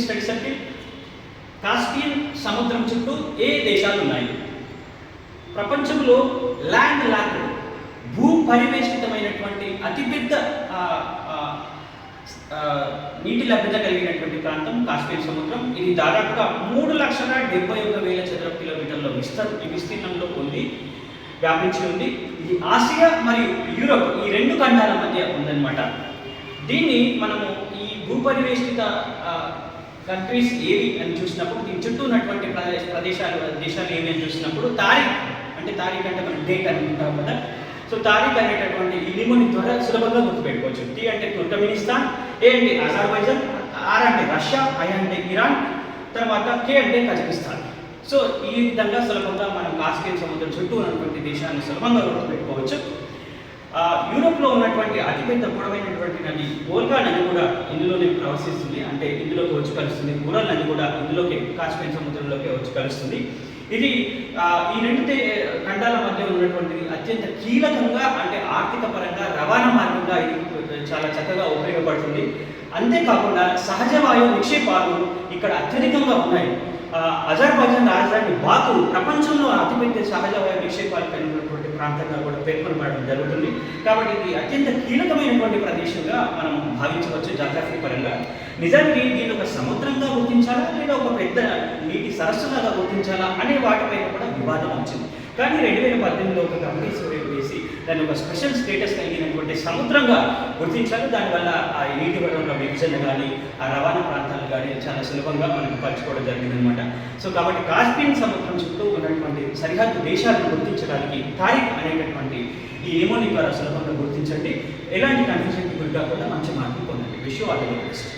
Study circle. Caspian సముద్రం చుట్టూ ఏ దేశాలు ఉన్నాయి? ప్రపంచంలో ల్యాండ్ లాక్ భూ పరివేష్టితమైనటువంటి అతిపెద్ద నీటి లభ్యత కలిగినటువంటి ప్రాంతం కాస్పియన్ సముద్రం. ఇది దాదాపుగా 3,71,000 చదరపు కిలోమీటర్ల విస్తీర్ణంలో ఉంది, వ్యాపించి ఉంది. ఇది ఆసియా మరియు యూరోప్ ఈ రెండు ఖండాల మధ్య ఉందన్నమాట. దీన్ని మనము ఈ భూపరివేష్టిత కంట్రీస్ ఏవి అని చూసినప్పుడు, దీని చుట్టూ ఉన్నటువంటి దేశాలు ఏవి అని చూసినప్పుడు తారీఖ్ అంటే మనం డేట్ అనుకుంటాం కదా. సో తారీఖ్ అనేటటువంటి ఈ నియమాన్ని ద్వారా సులభంగా గుర్తుపెట్టుకోవచ్చు. టీ అంటే తుర్కమినిస్తాన్, ఏ అంటే అజర్బైజాన్, ఆర్ అంటే రష్యా, ఐ అంటే ఇరాన్, తర్వాత కే అంటే కజకిస్తాన్. సో ఈ విధంగా సులభంగా మనం కాస్పియన్ సముద్రం చుట్టూ ఉన్నటువంటి దేశాన్ని సులభంగా గుర్తుపెట్టుకోవచ్చు. యూరోప్లో ఉన్నటువంటి అతిపెద్ద పొడవైనటువంటి నది వోల్గా నది కూడా ఇందులోనే ప్రవహిస్తుంది, అంటే ఇందులోకి వచ్చి కలుస్తుంది. ఉరల్ నది కూడా ఇందులోకి కాస్పియన్ సముద్రంలోకి వచ్చి కలుస్తుంది. ఇది ఈ రెండు ఖండాల మధ్య ఉన్నటువంటిది అత్యంత కీలకంగా, అంటే ఆర్థిక పరంగా రవాణా మార్గంగా ఇది చాలా చక్కగా ఉపయోగపడుతుంది. అంతేకాకుండా సహజ వాయు నిక్షేపాలు ఇక్కడ అత్యధికంగా ఉన్నాయి. అజర్బైజాన్ రాజధాని బాకు ప్రపంచంలో అతిపెద్ద సహజ వాయు నిక్షేపాలు కలిగినటువంటి ప్రాంతంగా కూడా పేర్కొనబడడం జరుగుతుంది. కాబట్టి ఇది అత్యంత కీలకమైనటువంటి ప్రదేశంగా మనం భావించవచ్చు జాగ్రఫీ పరంగా. నిజానికి దీన్ని ఒక సముద్రంగా గుర్తించాలా లేదా ఒక పెద్ద నీటి సరస్సులాగా గుర్తించాలా అనే వాటిపైన కూడా వివాదం వచ్చింది. కానీ 2018లో ఒక కమిటీ వేసి దాన్ని ఒక స్పెషల్ స్టేటస్ కలిగినటువంటి సముద్రంగా గుర్తించాలి. దానివల్ల ఆ నీటి వనరుల విభజన కానీ ఆ రవాణా ప్రాంతాలు కానీ చాలా సులభంగా మనకు పంచుకోవడం జరిగిందనమాట. సో కాబట్టి కాస్పియన్ సముద్రం చుట్టూ ఉన్నటువంటి సరిహద్దు దేశాలను గుర్తించడానికి తారీఖ్ అనేటటువంటి ఈ ఏమోని ద్వారా సులభంగా గుర్తించండి. ఎలాంటి కన్ఫ్యూజన్కి గురి కాకుండా మంచి మార్కులు పొందండి. Wish you all the best.